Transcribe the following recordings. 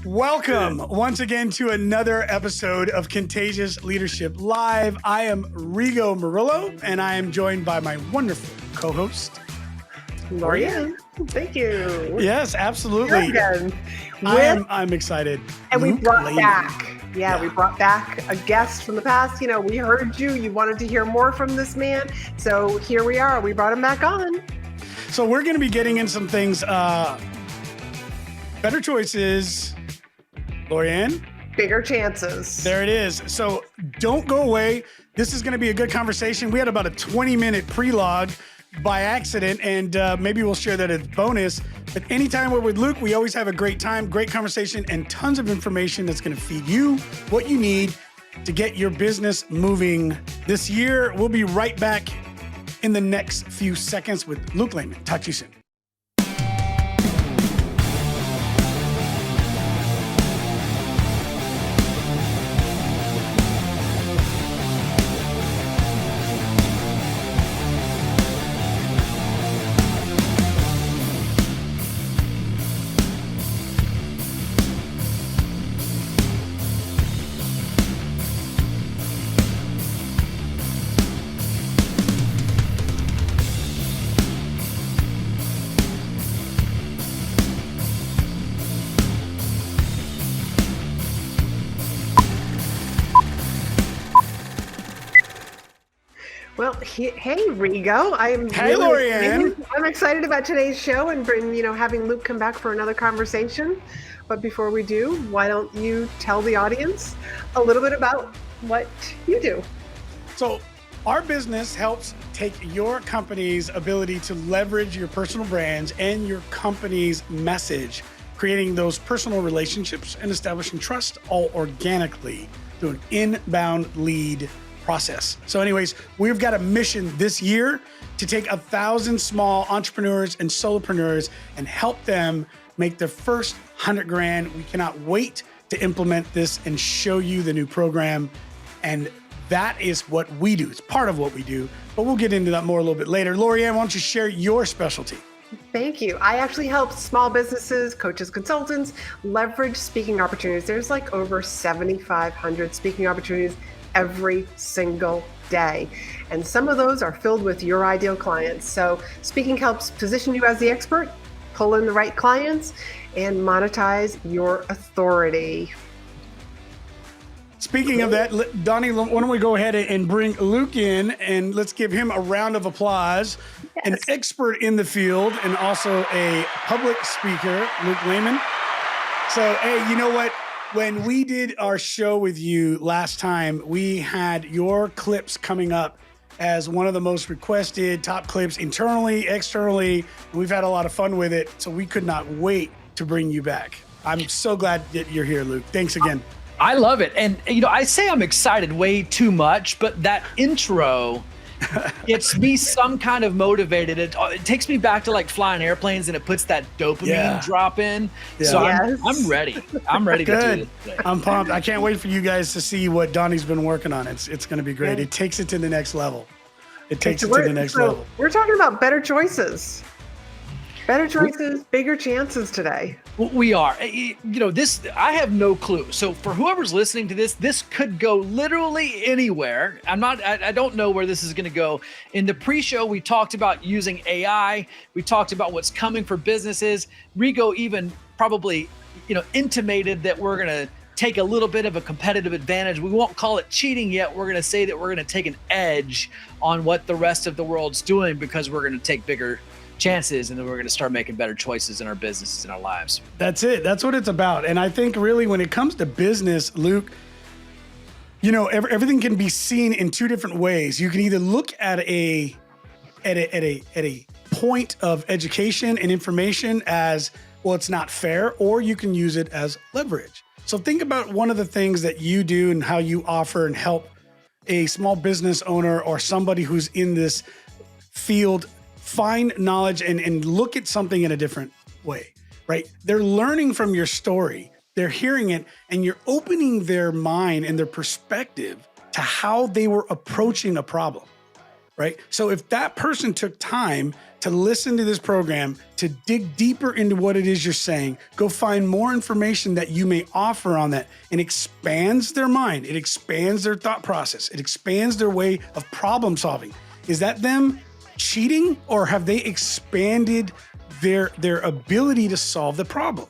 Welcome once again to another episode of Contagious Leadership Live. I am Rigo Murillo, and I am joined by my wonderful co-host, Lorian. Thank you. Yes, absolutely. I'm excited. And Luke we brought Layman. back, we brought back a guest from the past. You know, we heard you wanted to hear more from this man. So here we are. We brought him back on. So we're going to be getting in some things, better choices. Lorianne? Bigger chances. There it is. So don't go away. This is going to be a good conversation. We had about a 20-minute pre-log by accident, and maybe we'll share that as bonus. But anytime we're with Luke, we always have a great time, great conversation, and tons of information that's going to feed you what you need to get your business moving this year. We'll be right back in the next few seconds with Luke Layman. Talk to you soon. Well, hey, Rigo. Hey, Lorianne. I'm excited about today's show and having Luke come back for another conversation. But before we do, why don't you tell the audience a little bit about what you do? So our business helps take your company's ability to leverage your personal brands and your company's message, creating those personal relationships and establishing trust all organically through an inbound lead process. So anyways, we've got a mission this year to take 1,000 small entrepreneurs and solopreneurs and help them make their first 100 grand. We cannot wait to implement this and show you the new program. And that is what we do. It's part of what we do, but we'll get into that more a little bit later. Lorianne, why don't you share your specialty? Thank you. I actually help small businesses, coaches, consultants leverage speaking opportunities. There's like over 7,500 speaking opportunities every single day. And some of those are filled with your ideal clients. So speaking helps position you as the expert, pull in the right clients, and monetize your authority. Speaking of that, Donnie, why don't we go ahead and bring Luke in, and let's give him a round of applause. Yes. An expert in the field and also a public speaker, Luke Layman. So, hey, you know what? When we did our show with you last time, we had your clips coming up as one of the most requested top clips internally, externally. We've had a lot of fun with it, so we could not wait to bring you back. I'm so glad that you're here, Luke. Thanks again. I love it. And, I say I'm excited way too much, but that intro gets me some kind of motivated. It takes me back to like flying airplanes, and it puts that dopamine drop in. Yeah. So I'm ready. I'm ready to do this. I'm pumped. I can't wait for you guys to see what Donnie's been working on. It's going to be great. It takes it to the next level. It takes it to the next level. We're talking about better choices. Better choices, bigger chances today. We are. I have no clue. So for whoever's listening to this could go literally anywhere. I don't know where this is going to go. In the pre-show, we talked about using AI. We talked about what's coming for businesses. Rigo even probably, intimated that we're going to take a little bit of a competitive advantage. We won't call it cheating yet. We're going to say that we're going to take an edge on what the rest of the world's doing because we're going to take bigger chances, and then we're going to start making better choices in our businesses and our lives. That's it. That's what it's about. And I think really when it comes to business, Luke, everything can be seen in two different ways. You can either look at a point of education and information as, well, it's not fair, or you can use it as leverage. So think about one of the things that you do and how you offer and help a small business owner or somebody who's in this field find knowledge and look at something in a different way, right? They're learning from your story. They're hearing it, and you're opening their mind and their perspective to how they were approaching a problem. right? So if that person took time to listen to this program, to dig deeper into what it is you're saying, go find more information that you may offer on that, and expands their mind, it expands their thought process, it expands their way of problem solving. Is that them cheating, or have they expanded their ability to solve the problem,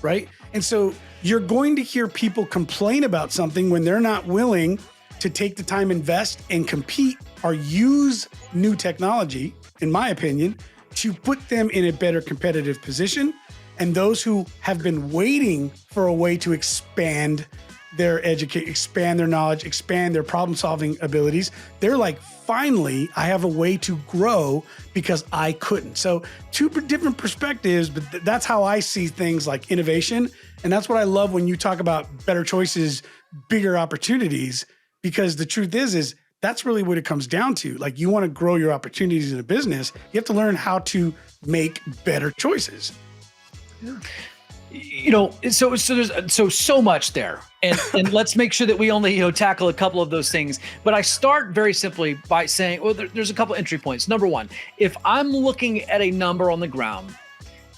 right? And so you're going to hear people complain about something when they're not willing to take the time, invest, and compete or use new technology, in my opinion, to put them in a better competitive position. And those who have been waiting for a way to expand their expand their knowledge, expand their problem-solving abilities, they're like, finally, I have a way to grow because I couldn't. So two different perspectives, but that's how I see things like innovation. And that's what I love when you talk about better choices, bigger opportunities, because the truth is that's really what it comes down to. Like, you want to grow your opportunities in a business, you have to learn how to make better choices. You know, so there's so much there, and let's make sure that we only tackle a couple of those things. But I start very simply by saying, well, there's a couple entry points. Number one, if I'm looking at a number on the ground,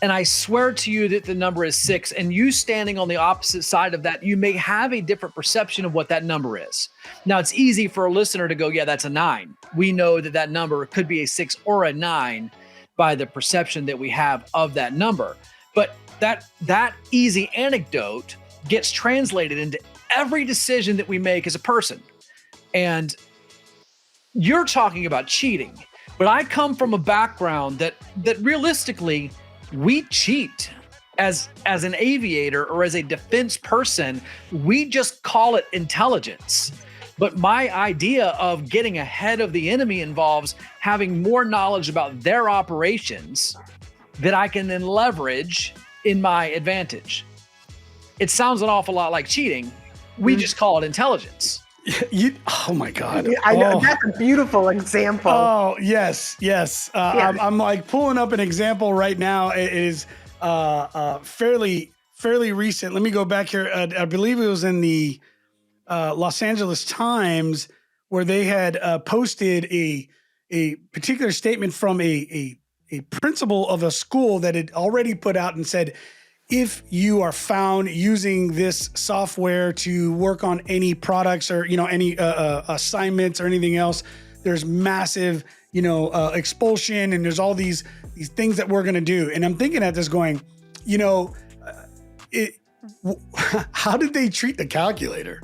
and I swear to you that the number is 6, and you standing on the opposite side of that, you may have a different perception of what that number is. Now, it's easy for a listener to go, yeah, that's a 9. We know that that number could be a 6 or a 9 by the perception that we have of that number. But that easy anecdote gets translated into every decision that we make as a person. And you're talking about cheating, but I come from a background that realistically, we cheat as an aviator or as a defense person. We just call it intelligence. But my idea of getting ahead of the enemy involves having more knowledge about their operations that I can then leverage in my advantage. It sounds an awful lot like cheating. We just call it intelligence. Oh my God. I know. That's a beautiful example. Oh, yes. I'm like pulling up an example right now. It is fairly recent. Let me go back here. I believe it was in the Los Angeles Times, where they had posted a particular statement from a principal of a school that had already put out and said, if you are found using this software to work on any products or any assignments or anything else, there's massive expulsion, and there's all these things that we're going to do. And I'm thinking at this going, how did they treat the calculator?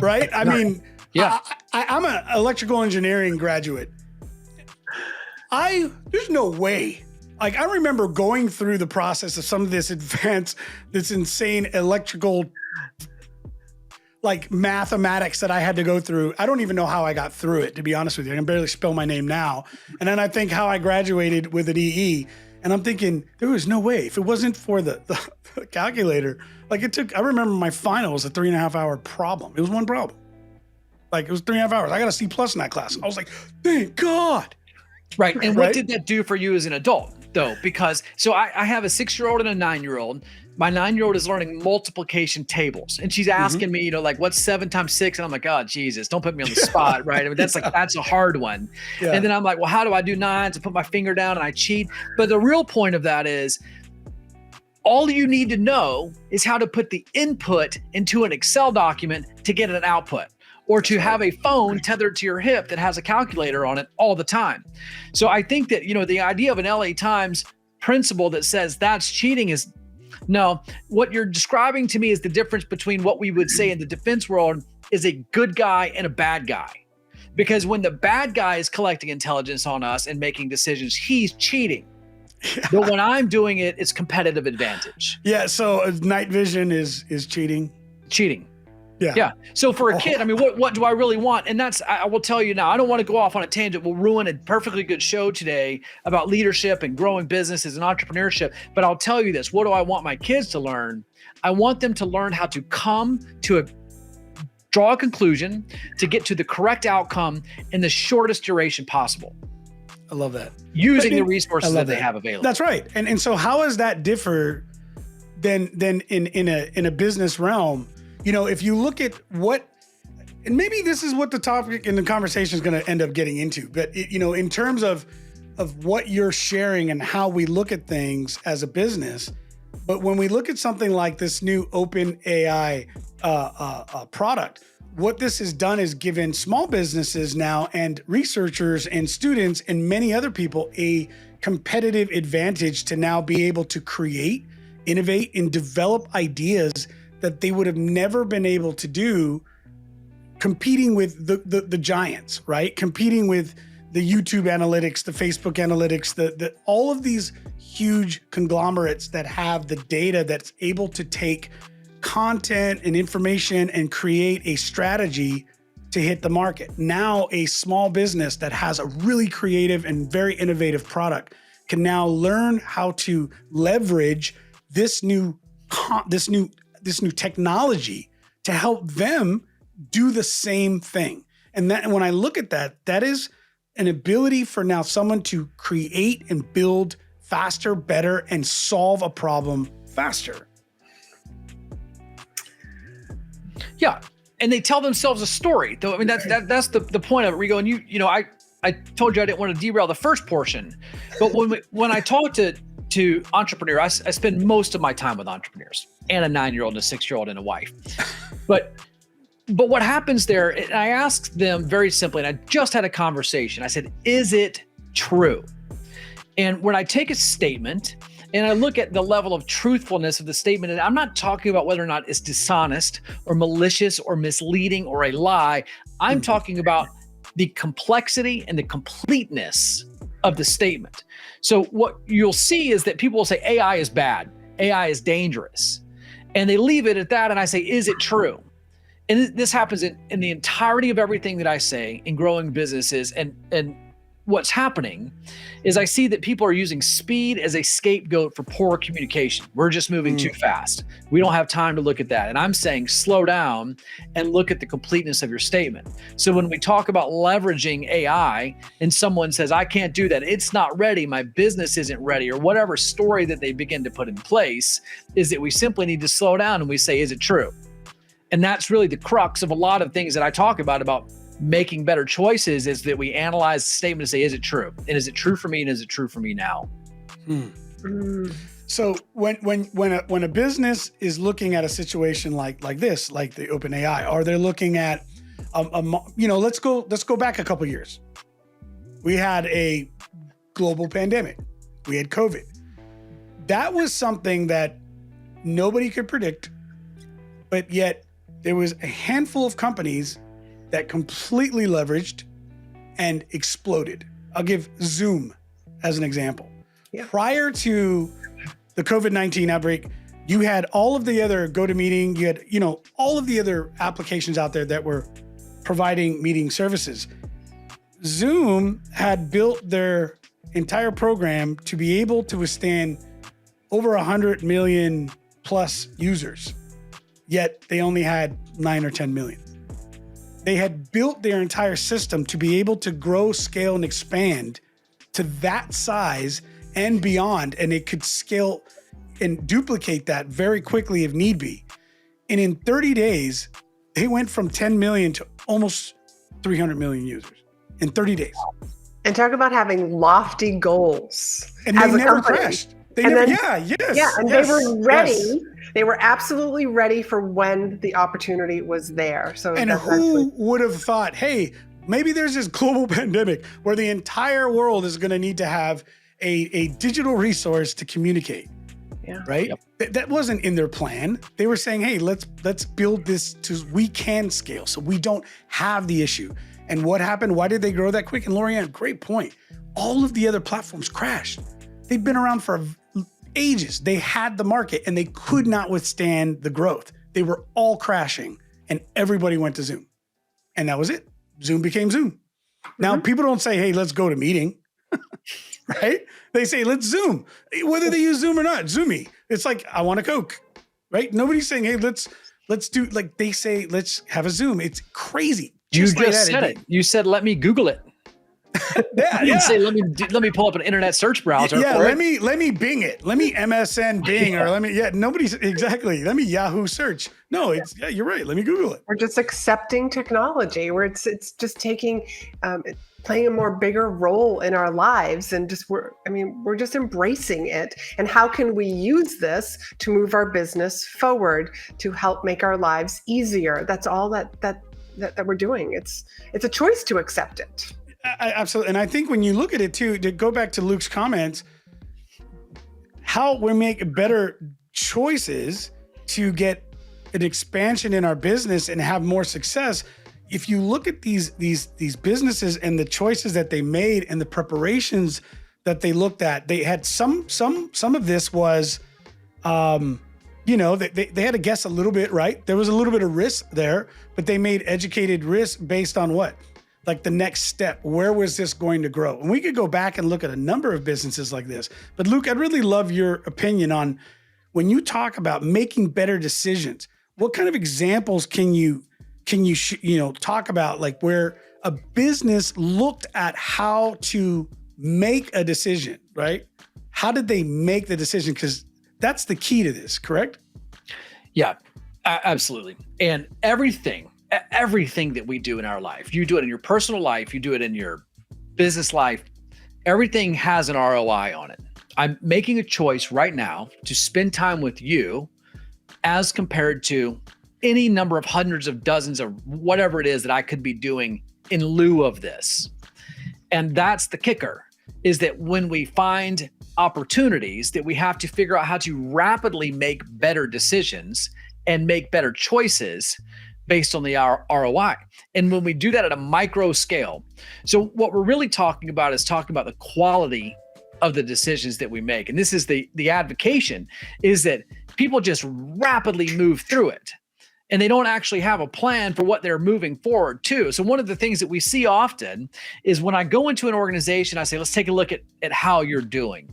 Right? I mean, yeah, I'm an electrical engineering graduate. There's no way. Like, I remember going through the process of some of this insane electrical, like, mathematics that I had to go through. I don't even know how I got through it, to be honest with you. I can barely spell my name now. And then I think how I graduated with an EE. And I'm thinking, there was no way. If it wasn't for the calculator, like, I remember my final was a 3.5 hour problem. It was one problem. Like, it was 3.5 hours. I got a C+ in that class. I was like, thank God. Right. And what did that do for you as an adult, though? Because I have a 6-year-old and a 9-year-old. My 9-year-old is learning multiplication tables, and she's asking me, like, what's 7 times 6? And I'm like, oh, Jesus, don't put me on the spot. Right. I mean, that's a hard one. Yeah. And then I'm like, well, how do I do 9s? I put my finger down and I cheat. But the real point of that is, all you need to know is how to put the input into an Excel document to get an output, or to have a phone tethered to your hip that has a calculator on it all the time. So I think that, the idea of an LA Times principle that says that's cheating is, no, what you're describing to me is the difference between what we would say in the defense world is a good guy and a bad guy. Because when the bad guy is collecting intelligence on us and making decisions, he's cheating. Yeah. But when I'm doing it, it's competitive advantage. Yeah. So night vision is cheating. Cheating. Yeah. So for a kid, I mean, what do I really want? And I will tell you now, I don't want to go off on a tangent. We'll ruin a perfectly good show today about leadership and growing businesses and entrepreneurship. But I'll tell you this, what do I want my kids to learn? I want them to learn how to draw a conclusion, to get to the correct outcome in the shortest duration possible. I love that. Using the resources that they have available. That's right. And so how does that differ than in a business realm? If you look at and maybe this is what the topic in the conversation is going to end up getting into, but in terms of what you're sharing and how we look at things as a business. But when we look at something like this new open AI product, what this has done is given small businesses now and researchers and students and many other people a competitive advantage to now be able to create, innovate, and develop ideas that they would have never been able to do competing with the giants, right? Competing with the YouTube analytics, the Facebook analytics, the all of these huge conglomerates that have the data that's able to take content and information and create a strategy to hit the market. Now, a small business that has a really creative and very innovative product can now learn how to leverage this new technology to help them do the same thing. And when I look at that, that is an ability for now someone to create and build faster, better, and solve a problem faster. Yeah. And they tell themselves a story. Though, I mean, that's the point of it. Rigo, and I told you I didn't want to derail the first portion, but when I talk to entrepreneurs, I spend most of my time with entrepreneurs and a 9-year-old and a 6-year-old and a wife. But what happens there, and I asked them very simply, and I just had a conversation. I said, is it true? And when I take a statement and I look at the level of truthfulness of the statement, and I'm not talking about whether or not it's dishonest or malicious or misleading or a lie. I'm talking about the complexity and the completeness of the statement. So what you'll see is that people will say AI is bad, AI is dangerous, and they leave it at that. And I say, is it true? And this happens in the entirety of everything that I say in growing businesses. And what's happening is I see that people are using speed as a scapegoat for poor communication. We're just moving too fast. We don't have time to look at that. And I'm saying slow down and look at the completeness of your statement. So when we talk about leveraging AI and someone says, I can't do that, it's not ready, my business isn't ready, or whatever story that they begin to put in place, is that we simply need to slow down and we say, is it true? And that's really the crux of a lot of things that I talk about making better choices, is that we analyze the statement and say, is it true? And is it true for me? And is it true for me now? So when a business is looking at a situation like this, like the open AI, or they're looking at, let's go back a couple of years. We had a global pandemic. We had COVID. That was something that nobody could predict, but yet there was a handful of companies that completely leveraged and exploded. I'll give Zoom as an example. Yeah. Prior to the COVID-19 outbreak, you had all of the other GoToMeeting, you had, all of the other applications out there that were providing meeting services. Zoom had built their entire program to be able to withstand over 100 million plus users. Yet they only had 9 or 10 million. They had built their entire system to be able to grow, scale, and expand to that size and beyond. And it could scale and duplicate that very quickly if need be. And in 30 days, they went from 10 million to almost 300 million users in 30 days. And talk about having lofty goals. And they never crashed. They were ready. Yes. They were absolutely ready for when the opportunity was there. So, and who would have thought, hey, maybe there's this global pandemic where the entire world is going to need to have a digital resource to communicate. Yeah. Right. Yep. That wasn't in their plan. They were saying, hey, let's build this to we can scale so we don't have the issue. And what happened? Why did they grow that quick? And Lorianne, great point. All of the other platforms crashed. They've been around for ages. They had the market and they could not withstand the growth. They were all crashing and everybody went to Zoom. And that was it. Zoom became Zoom. Now people don't say, hey, let's go to meeting, right? They say, let's Zoom. Whether they use Zoom or not, Zoomy. It's like, I want a Coke, right? Nobody's saying, hey, let's do, like they say, let's have a Zoom. It's crazy. You just said it. You said, let me Google it. Yeah, You yeah. say, let me pull up an internet search browser. Yeah, for let it. me Bing it. Let me MSN Bing or nobody's exactly. Let me Yahoo search. No, you're right. Let me Google it. We're just accepting technology where it's just taking, playing a more bigger role in our lives, and we're just embracing it. And how can we use this to move our business forward, to help make our lives easier? That's all that we're doing. It's a choice to accept it. Absolutely. And I think when you look at it too, to go back to Luke's comments, how we make better choices to get an expansion in our business and have more success. If you look at these businesses and the choices that they made and the preparations that they looked at, they had some of this was, they had to guess a little bit, right? There was a little bit of risk there, but they made educated risk based on what? Like the next step, where was this going to grow? And we could go back and look at a number of businesses like this. But Luke, I'd really love your opinion on when you talk about making better decisions. What kind of examples can you talk about, like where a business looked at how to make a decision, right? How did they make the decision? Because that's the key to this, correct? Yeah, absolutely. And everything that we do in our life, you do it in your personal life, you do it in your business life, everything has an ROI on it. I'm making a choice right now to spend time with you as compared to any number of hundreds of dozens of whatever it is that I could be doing in lieu of this. And that's the kicker, is that when we find opportunities, that we have to figure out how to rapidly make better decisions and make better choices based on the ROI. And when we do that at a micro scale, so what we're really talking about is the quality of the decisions that we make. And this is the advocation, is that people just rapidly move through it, and they don't actually have a plan for what they're moving forward to. So one of the things that we see often is when I go into an organization, I say, let's take a look at how you're doing.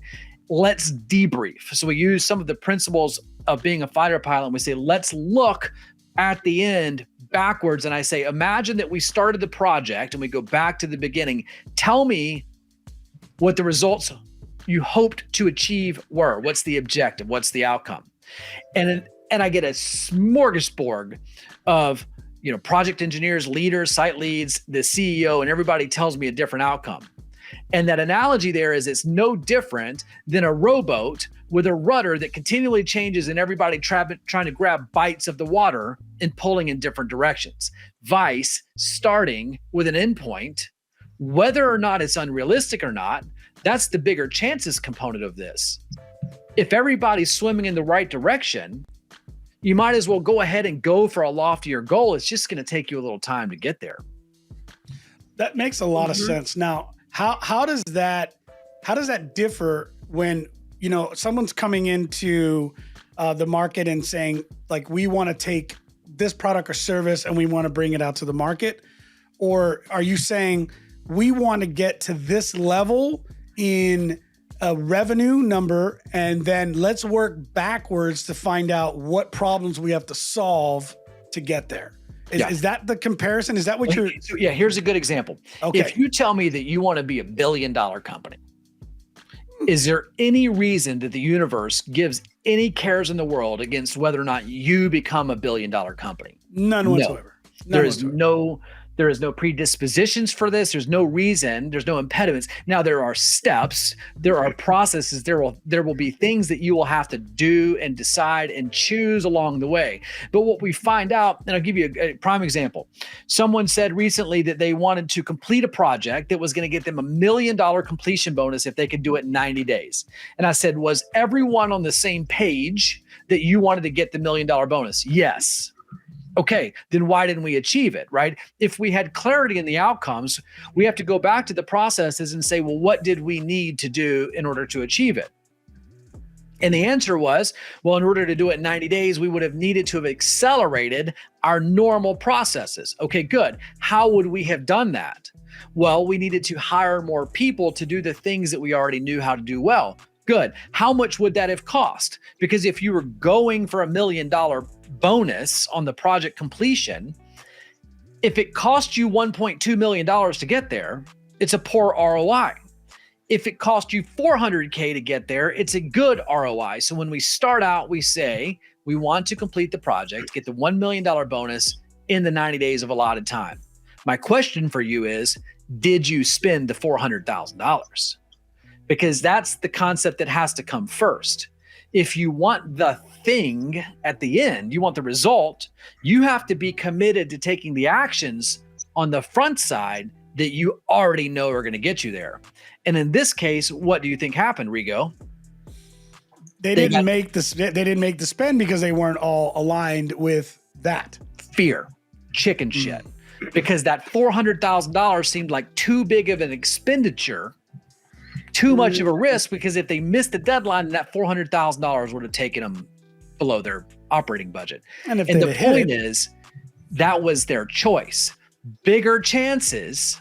Let's debrief. So we use some of the principles of being a fighter pilot, and we say, let's look at the end backwards. And I say, imagine that we started the project and we go back to the beginning. Tell me what the results you hoped to achieve were. What's the objective? What's the outcome? And I get a smorgasbord of, project engineers, leaders, site leads, the CEO, and everybody tells me a different outcome. And that analogy there is, it's no different than a rowboat with a rudder that continually changes and everybody trying to grab bites of the water and pulling in different directions. Vice, starting with an endpoint, whether or not it's unrealistic or not, that's the bigger chances component of this. If everybody's swimming in the right direction, you might as well go ahead and go for a loftier goal. It's just going to take you a little time to get there. That makes a lot of sense. Now, how does that differ when, someone's coming into the market and saying, like, we want to take this product or service and we want to bring it out to the market? Or are you saying we want to get to this level in a revenue number, and then let's work backwards to find out what problems we have to solve to get there? Is that the comparison? Is that what you're... Yeah, here's a good example. Okay. If you tell me that you want to be $1 billion company, is there any reason that the universe gives any cares in the world against whether or not you become $1 billion company? None whatsoever. There is no predispositions for this. There's no reason. There's no impediments. Now, there are steps. There are processes. There will be things that you will have to do and decide and choose along the way. But what we find out, and I'll give you a prime example. Someone said recently that they wanted to complete a project that was going to get them $1 million completion bonus if they could do it in 90 days. And I said, was everyone on the same page that you wanted to get the $1 million bonus? Yes. Okay, then why didn't we achieve it, right? If we had clarity in the outcomes, we have to go back to the processes and say, well, what did we need to do in order to achieve it? And the answer was, well, in order to do it in 90 days, we would have needed to have accelerated our normal processes. Okay, good. How would we have done that? Well, we needed to hire more people to do the things that we already knew how to do well. Good. How much would that have cost? Because if you were going for $1 million bonus on the project completion, if it cost you $1.2 million to get there, it's a poor ROI. If it cost you $400K to get there, it's a good ROI. So when we start out, we say we want to complete the project, get the $1 million bonus in the 90 days of allotted time. My question for you is, did you spend the $400,000? Because that's the concept that has to come first. If you want the thing at the end, you want the result, you have to be committed to taking the actions on the front side that you already know are going to get you there. And in this case, what do you think happened, Rigo? They didn't make the spend because they weren't all aligned with that. Fear, chicken shit. Because that $400,000 seemed like too big of an expenditure, too much of a risk, because if they missed the deadline, that $400,000 would have taken them below their operating budget. And the point is, that was their choice. Bigger chances,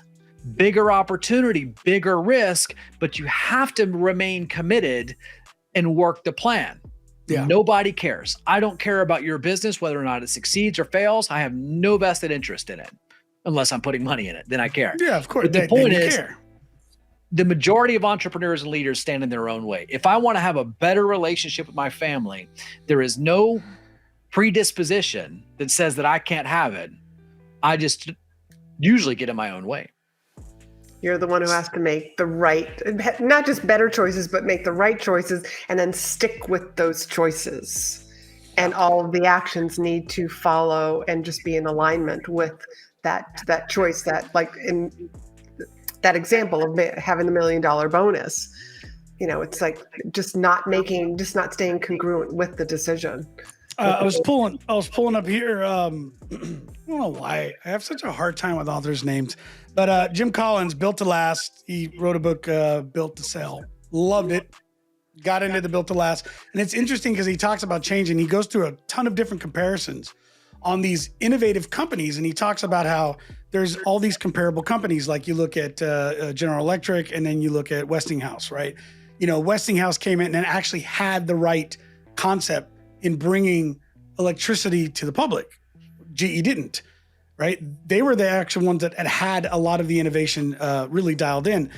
bigger opportunity, bigger risk, but you have to remain committed and work the plan. Yeah. Nobody cares. I don't care about your business, whether or not it succeeds or fails. I have no vested interest in it, unless I'm putting money in it. Then I care. Yeah, of course. But the point is, the majority of entrepreneurs and leaders stand in their own way. If I want to have a better relationship with my family, there is no predisposition that says that I can't have it. I just usually get in my own way. You're the one who has to make the right, not just better choices, but make the right choices and then stick with those choices. And all of the actions need to follow and just be in alignment with that choice, that, like in that example of having the $1 million bonus. You know, it's like just not staying congruent with the decision. I was pulling up here. I don't know why I have such a hard time with authors' names, but Jim Collins, Built to Last. He wrote a book, Built to Sell. Loved it. Got into the Built to Last, and it's interesting because he talks about change, and he goes through a ton of different comparisons on these innovative companies, and he talks about how there's all these comparable companies. Like you look at General Electric, and then you look at Westinghouse, right? You know, Westinghouse came in and actually had the right concept in bringing electricity to the public. GE didn't, right? They were the actual ones that had a lot of the innovation really dialed in.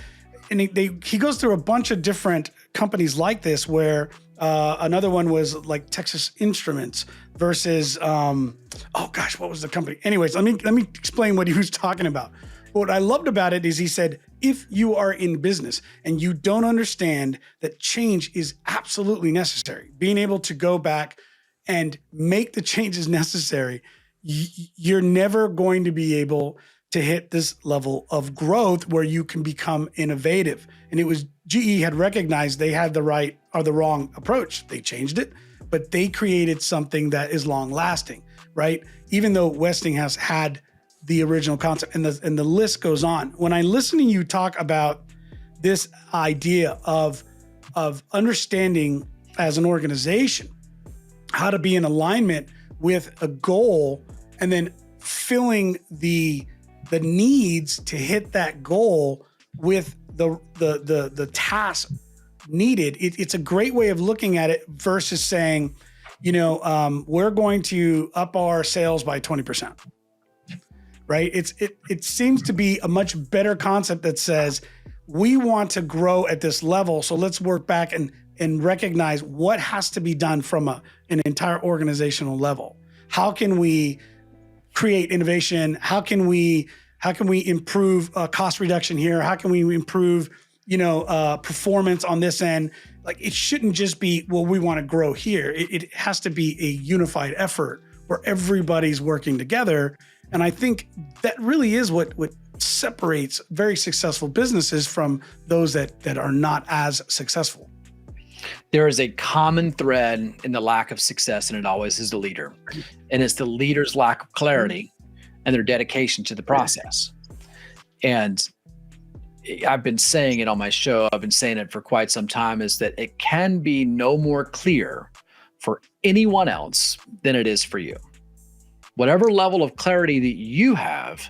And he goes through a bunch of different companies like this, where another one was like Texas Instruments versus, what was the company? Anyways, let me explain what he was talking about. What I loved about it is he said, if you are in business and you don't understand that change is absolutely necessary, being able to go back and make the changes necessary, you're never going to be able to hit this level of growth where you can become innovative. And it was GE had recognized they had the right or the wrong approach. They changed it, but they created something that is long lasting, right? Even though Westinghouse had the original concept, and the list goes on. When I listen to you talk about this idea of understanding as an organization how to be in alignment with a goal, and then filling the needs to hit that goal with the task needed, it's a great way of looking at it versus saying, we're going to up our sales by 20%. Right? It seems to be a much better concept that says we want to grow at this level. So let's work back and recognize what has to be done from an entire organizational level. How can we create innovation? How can we improve cost reduction here? How can we improve, performance on this end? Like, it shouldn't just be, well, we want to grow here. It has to be a unified effort where everybody's working together. And I think that really is what separates very successful businesses from those that are not as successful. There is a common thread in the lack of success, and it always is the leader. And it's the leader's lack of clarity and their dedication to the process. And I've been saying it on my show, I've been saying it for quite some time, is that it can be no more clear for anyone else than it is for you. Whatever level of clarity that you have,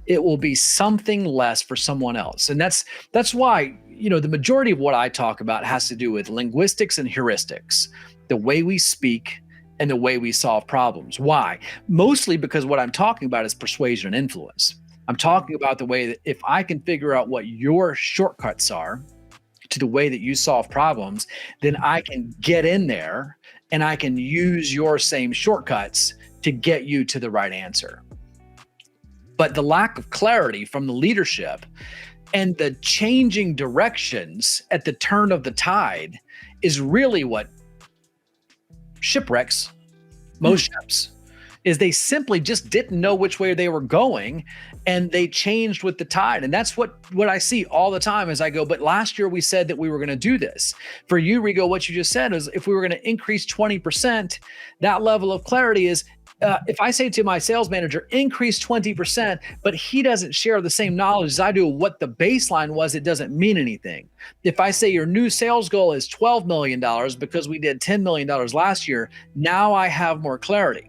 it will be something less for someone else. And that's why, the majority of what I talk about has to do with linguistics and heuristics, the way we speak and the way we solve problems. Why? Mostly because what I'm talking about is persuasion and influence. I'm talking about the way that if I can figure out what your shortcuts are to the way that you solve problems, then I can get in there and I can use your same shortcuts to get you to the right answer. But the lack of clarity from the leadership and the changing directions at the turn of the tide is really what shipwrecks most ships. Is they simply just didn't know which way they were going, and they changed with the tide. And that's what I see all the time as I go, but last year we said that we were going to do this. For you, Rigo, what you just said is if we were going to increase 20%, that level of clarity is, if I say to my sales manager, increase 20%, but he doesn't share the same knowledge as I do what the baseline was, it doesn't mean anything. If I say your new sales goal is $12 million because we did $10 million last year, now I have more clarity.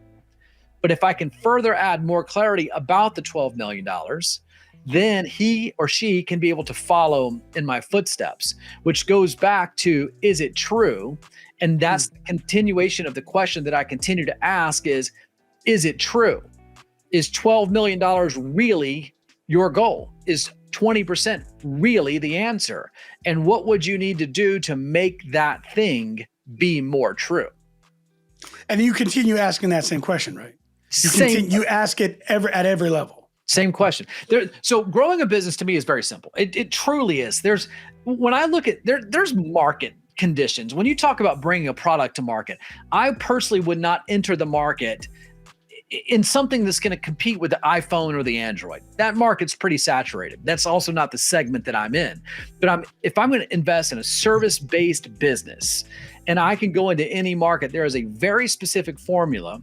But if I can further add more clarity about the $12 million, then he or she can be able to follow in my footsteps, which goes back to, is it true? And that's the continuation of the question that I continue to ask is it true? Is $12 million really your goal? Is 20% really the answer? And what would you need to do to make that thing be more true? And you continue asking that same question, right? You ask it at every level. Same question. So growing a business to me is very simple. It truly is. When I look at there's market conditions. When you talk about bringing a product to market, I personally would not enter the market in something that's going to compete with the iPhone or the Android. That market's pretty saturated. That's also not the segment that I'm in. But if I'm going to invest in a service-based business and I can go into any market, there is a very specific formula.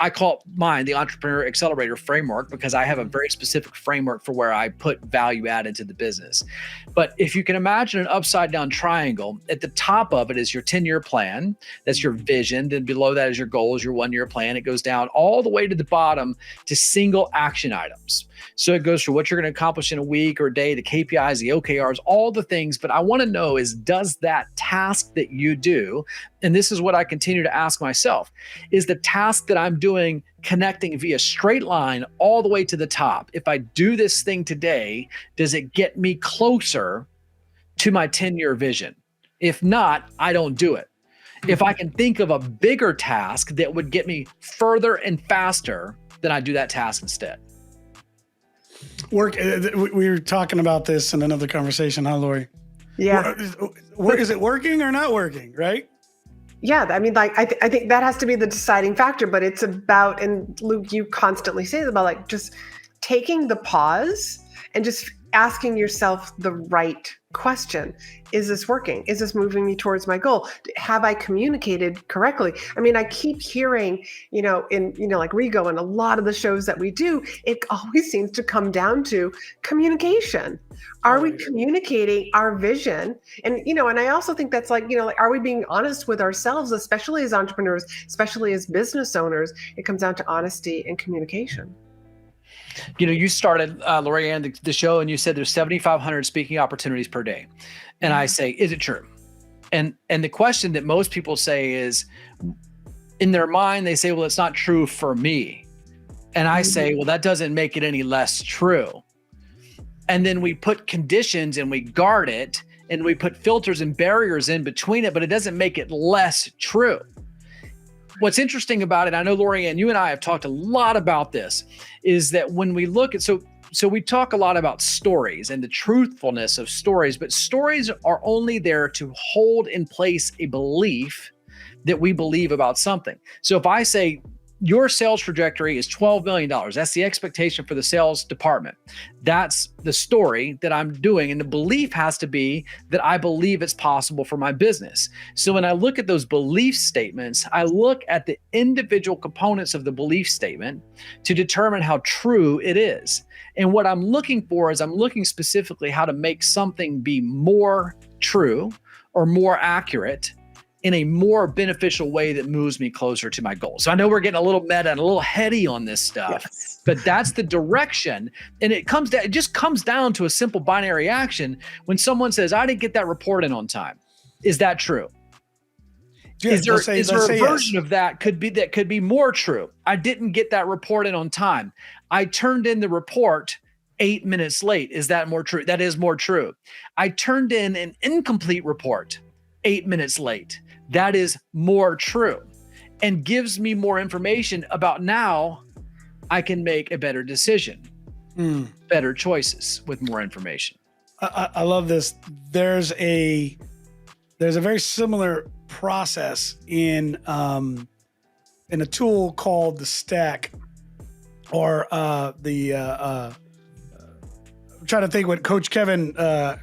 I call mine the Entrepreneur Accelerator Framework because I have a very specific framework for where I put value add into the business. But if you can imagine an upside down triangle, at the top of it is your 10-year plan. That's your vision. Then below that is your goals, your 1-year plan. It goes down all the way to the bottom to single action items. So it goes through what you're going to accomplish in a week or a day, the KPIs, the OKRs, all the things. But I want to know is, does that task that you do, and this is what I continue to ask myself, is the task that I'm doing connecting via straight line all the way to the top? If I do this thing today, does it get me closer to my 10-year vision? If not, I don't do it. If I can think of a bigger task that would get me further and faster, then I do that task instead. We were talking about this in another conversation, huh, Lori? Yeah. Is it working or not working, right? Yeah, I mean, like, I think that has to be the deciding factor, but it's about, and Luke, you constantly say it about like just taking the pause and just asking yourself the right question. Is this working? Is this moving me towards my goal? Have I communicated correctly? I mean, I keep hearing, like Rigo and a lot of the shows that we do, it always seems to come down to communication. Are we communicating our vision? And, and I also think that's like, are we being honest with ourselves, especially as entrepreneurs, especially as business owners? It comes down to honesty and communication. You started, Lorianne, the show, and you said there's 7,500 speaking opportunities per day. And I say, is it true? And the question that most people say is, in their mind, they say, well, it's not true for me. And I say, well, that doesn't make it any less true. And then we put conditions and we guard it and we put filters and barriers in between it, but it doesn't make it less true. What's interesting about it, I know, Lorianne, you and I have talked a lot about this, is that when we look at, so we talk a lot about stories and the truthfulness of stories, but stories are only there to hold in place a belief that we believe about something. So if I say, your sales trajectory is $12 million. That's the expectation for the sales department. That's the story that I'm doing. And the belief has to be that I believe it's possible for my business. So when I look at those belief statements, I look at the individual components of the belief statement to determine how true it is. And what I'm looking for is I'm looking specifically how to make something be more true or more accurate in a more beneficial way that moves me closer to my goal. So I know we're getting a little meta and a little heady on this stuff, yes, but that's the direction. And it just comes down to a simple binary action. When someone says, I didn't get that report in on time, is that true? Yeah, is there a version of that could be more true? I didn't get that report in on time. I turned in the report 8 minutes late. Is that more true? That is more true. I turned in an incomplete report 8 minutes late. That is more true and gives me more information about now I can make a better decision, better choices with more information. I love this. There's a very similar process in a tool called the Stack, or I'm trying to think what Coach Kevin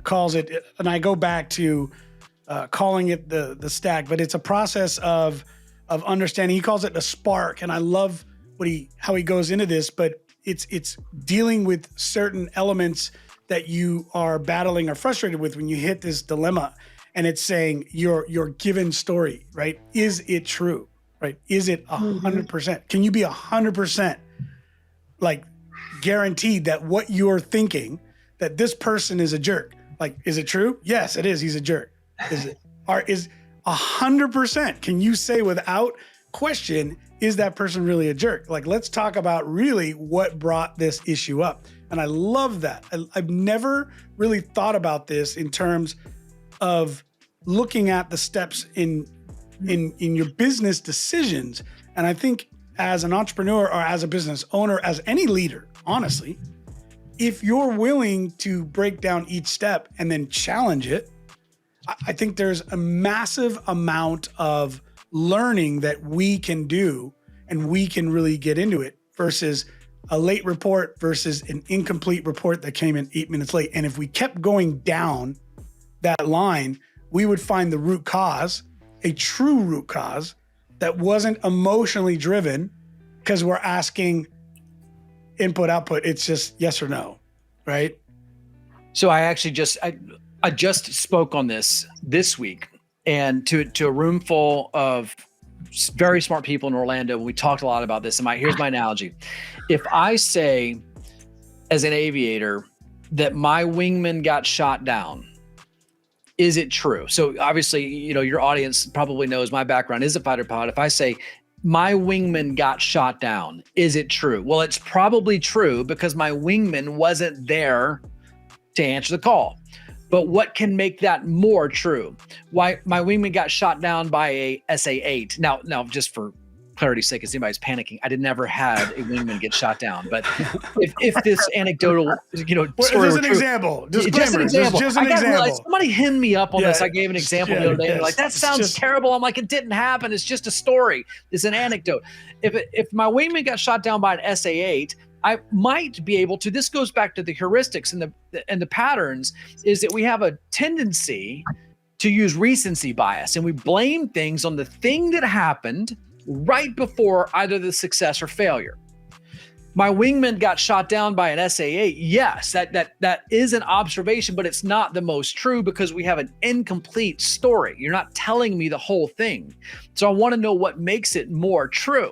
calls it, and I go back to calling it the Stack, but it's a process of understanding. He calls it the spark, and I love how he goes into this, but it's dealing with certain elements that you are battling or frustrated with when you hit this dilemma, and it's saying your given story, right? Is it true, right? Is it 100%? Can you be 100% like guaranteed that what you're thinking, that this person is a jerk? Like, is it true? Yes, it is. He's a jerk. Is 100%? Can you say without question, is that person really a jerk? Like, let's talk about really what brought this issue up. And I love that. I've never really thought about this in terms of looking at the steps in your business decisions. And I think as an entrepreneur or as a business owner, as any leader, honestly, if you're willing to break down each step and then challenge it, I think there's a massive amount of learning that we can do, and we can really get into it, versus a late report versus an incomplete report that came in 8 minutes late. And if we kept going down that line, we would find the root cause, a true root cause that wasn't emotionally driven, because we're asking input, output. It's just yes or no, right? So I actually I just spoke on this week, and to a room full of very smart people in Orlando. We talked a lot about this. And here's my analogy. If I say, as an aviator, that my wingman got shot down, is it true? So obviously, your audience probably knows my background is a fighter pilot. If I say my wingman got shot down, is it true? Well, it's probably true, because my wingman wasn't there to answer the call. But what can make that more true? Why my wingman got shot down by a SA-8. Now, just for clarity's sake, as anybody's panicking, I never had a wingman get shot down. But if this anecdotal, story just an example, just an example. Just an example. Somebody hit me up on this. I gave an example the other day. Like, that sounds terrible. I'm like, it didn't happen. It's just a story. It's an anecdote. If my wingman got shot down by an SA-8, I might be able to. This goes back to the heuristics and the patterns, is that we have a tendency to use recency bias, and we blame things on the thing that happened right before either the success or failure. My wingman got shot down by an SA-8. Yes, that is an observation, but it's not the most true, because we have an incomplete story. You're not telling me the whole thing. So I want to know what makes it more true.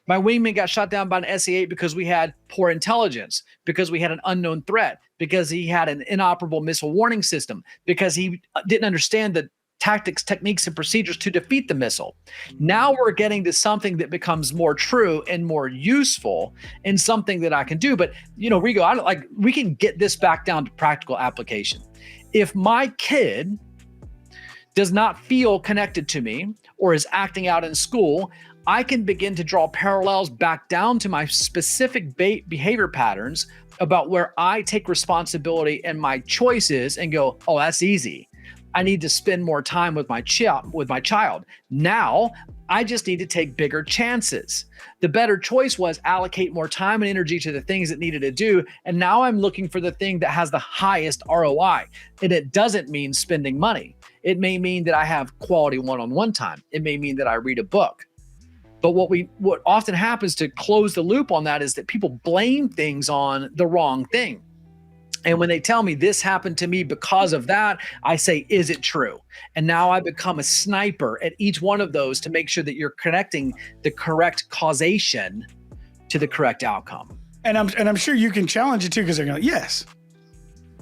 My wingman got shot down by an SA-8 because we had poor intelligence, because we had an unknown threat, because he had an inoperable missile warning system, because he didn't understand the tactics, techniques, and procedures to defeat the missile. Now we're getting to something that becomes more true and more useful, and something that I can do. But, Rigo, we can get this back down to practical application. If my kid does not feel connected to me or is acting out in school, I can begin to draw parallels back down to my specific behavior patterns about where I take responsibility and my choices and go, oh, that's easy. I need to spend more time with my child. Now I just need to take bigger chances. The better choice was allocate more time and energy to the things that needed to do. And now I'm looking for the thing that has the highest ROI. And it doesn't mean spending money. It may mean that I have quality one-on-one time. It may mean that I read a book. But what often happens to close the loop on that is that people blame things on the wrong thing. And when they tell me this happened to me because of that, I say, is it true? And now I become a sniper at each one of those to make sure that you're connecting the correct causation to the correct outcome. And I'm sure you can challenge it too, because they're going, yes.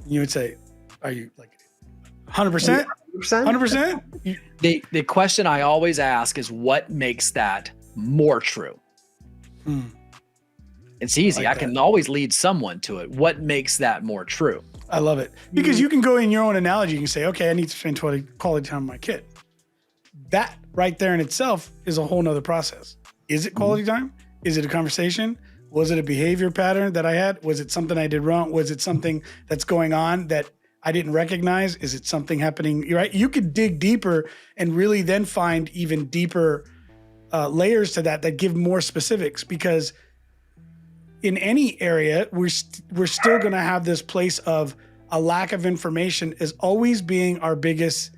You would say, are you like 100%? 100%? The question I always ask is, what makes that more true? It's easy. like I can always lead someone to it. What makes that more true? I love it. Because you can go in your own analogy. You can say, okay, I need to spend quality time with my kid. That right there in itself is a whole nother process. Is it quality time? Is it a conversation? Was it a behavior pattern that I had? Was it something I did wrong? Was it something that's going on that I didn't recognize? Is it something happening? You're right. You could dig deeper and really then find even deeper layers to that give more specifics, because in any area, we're still going to have this place of a lack of information is always being our biggest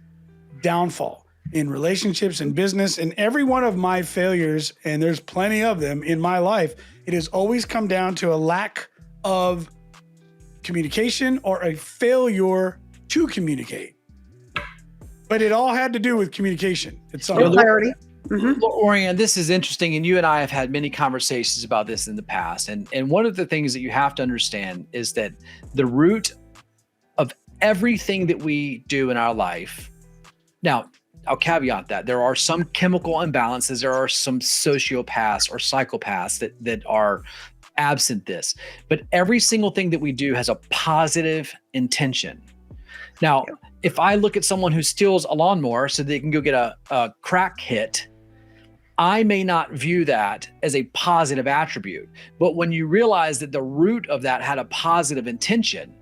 downfall in relationships and business. And every one of my failures, and there's plenty of them in my life, it has always come down to a lack of communication or a failure to communicate. But it all had to do with communication. It's clarity. Orion, this is interesting, and you and I have had many conversations about this in the past. And one of the things that you have to understand is that the root of everything that we do in our life. Now, I'll caveat that there are some chemical imbalances. There are some sociopaths or psychopaths that are absent this, but every single thing that we do has a positive intention. Now, if I look at someone who steals a lawnmower so they can go get a crack hit, I may not view that as a positive attribute. But when you realize that the root of that had a positive intention,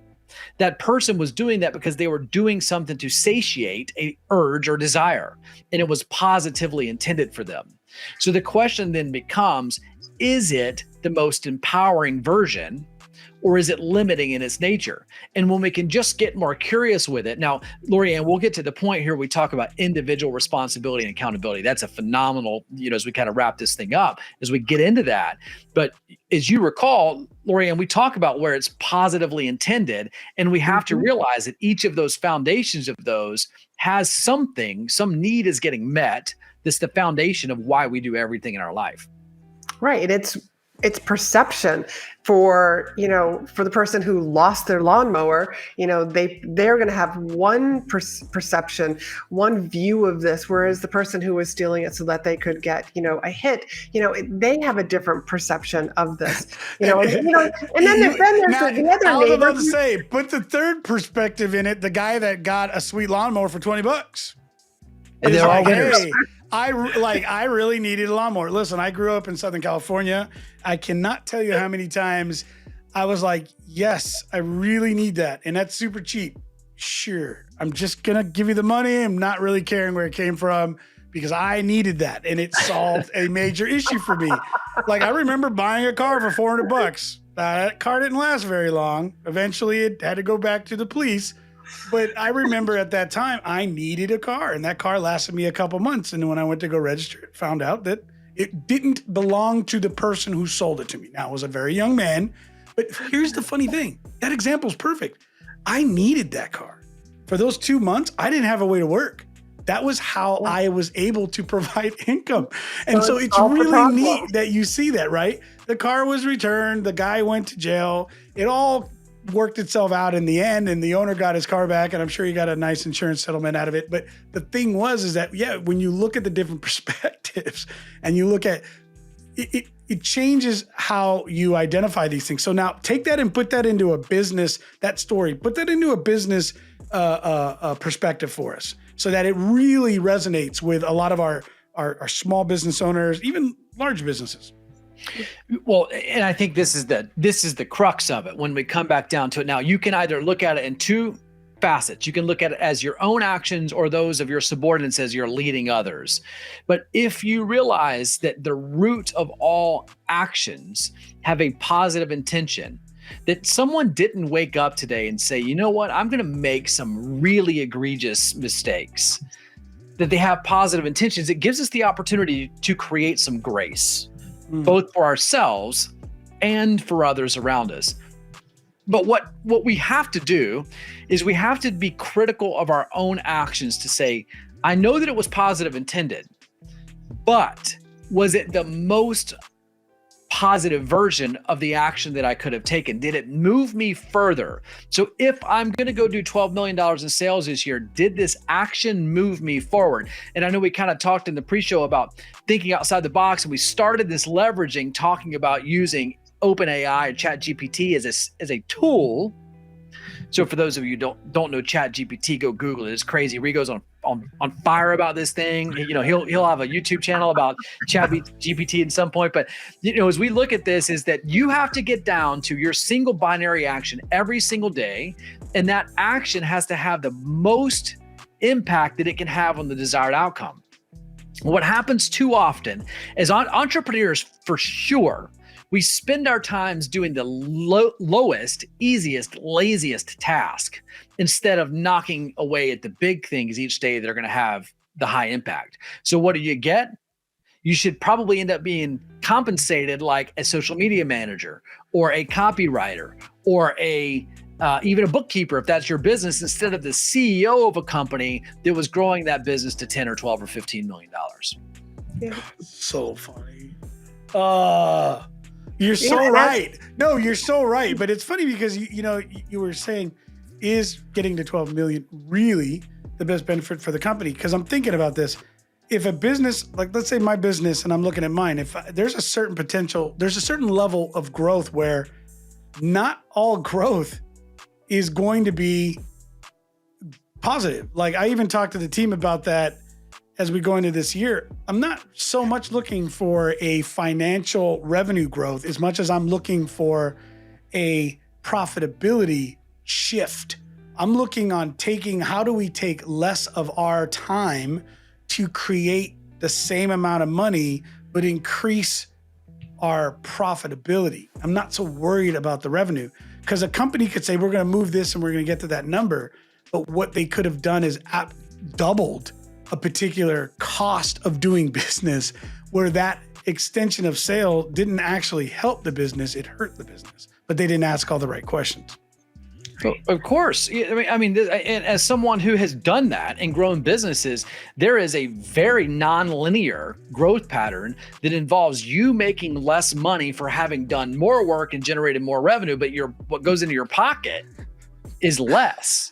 that person was doing that because they were doing something to satiate an urge or desire, and it was positively intended for them. So the question then becomes, is it the most empowering version, or is it limiting in its nature? And when we can just get more curious with it. Now, Lorianne, we'll get to the point here we talk about individual responsibility and accountability. That's a phenomenal, as we kind of wrap this thing up, as we get into that. But as you recall, Lorianne, we talk about where it's positively intended, and we have to realize that each of those foundations of those has some need is getting met. That's the foundation of why we do everything in our life. Right. It's perception for the person who lost their lawnmower. They're going to have one perception, one view of this, whereas the person who was stealing it so that they could get a hit, they have a different perception of this. And then there's the other I was neighbor. about to say, put the third perspective in it. The guy that got a sweet lawnmower for $20. And they're all winners. Hey, I really needed a lawnmower. Listen, I grew up in Southern California. I cannot tell you how many times I was like, yes, I really need that. And that's super cheap. Sure. I'm just going to give you the money. I'm not really caring where it came from because I needed that. And it solved a major issue for me. Like, I remember buying a car for $400. That car didn't last very long. Eventually it had to go back to the police. But I remember at that time, I needed a car, and that car lasted me a couple months. And when I went to go register it, found out that it didn't belong to the person who sold it to me. Now, I was a very young man, but here's the funny thing. That example is perfect. I needed that car. For those 2 months, I didn't have a way to work. That was how I was able to provide income. And so it's really neat that you see that, right? The car was returned. The guy went to jail. It all worked itself out in the end, and the owner got his car back, and I'm sure he got a nice insurance settlement out of it. But the thing is that, when you look at the different perspectives and you look at it, it changes how you identify these things. So now take that and put that into a business, that story, put that into a business perspective for us so that it really resonates with a lot of our small business owners, even large businesses. Well, and I think this is the crux of it. When we come back down to it, now you can either look at it in two facets. You can look at it as your own actions or those of your subordinates as you're leading others. But if you realize that the root of all actions have a positive intention, that someone didn't wake up today and say, you know what, I'm going to make some really egregious mistakes, that they have positive intentions, it gives us the opportunity to create some grace. Both for ourselves and for others around us. But what we have to do is we have to be critical of our own actions to say, I know that it was positive intended, but was it the most positive version of the action that I could have taken? Did it move me further? So if I'm going to go do $12 million in sales this year, did this action move me forward? And I know we kind of talked in the pre-show about thinking outside the box, and we started this leveraging, talking about using OpenAI and ChatGPT as a tool. So for those of you who don't know ChatGPT, go Google it. It's crazy. Rigo's on fire about this thing. He'll have a YouTube channel about ChatGPT at some point. But as we look at this, is that you have to get down to your single binary action every single day, and that action has to have the most impact that it can have on the desired outcome. What happens too often is entrepreneurs, for sure, we spend our times doing the lowest, easiest, laziest task instead of knocking away at the big things each day that are going to have the high impact. So what do you get? You should probably end up being compensated like a social media manager or a copywriter or even a bookkeeper if that's your business, instead of the CEO of a company that was growing that business to 10 or 12 or $15 million. Yeah. So funny. You're so right. No, you're so right. But it's funny because you were saying, is getting to 12 million really the best benefit for the company? Because I'm thinking about this. If a business, like let's say my business, and I'm looking at mine, if there's a certain potential, there's a certain level of growth where not all growth is going to be positive. Like I even talked to the team about that as we go into this year. I'm not so much looking for a financial revenue growth as much as I'm looking for a profitability shift. I'm looking on how do we take less of our time to create the same amount of money, but increase our profitability. I'm not so worried about the revenue, because a company could say, we're going to move this and we're going to get to that number. But what they could have done is doubled a particular cost of doing business, where that extension of sale didn't actually help the business, it hurt the business, but they didn't ask all the right questions. Well, of course. I mean, and as someone who has done that and grown businesses, there is a very non-linear growth pattern that involves you making less money for having done more work and generated more revenue, but what goes into your pocket is less.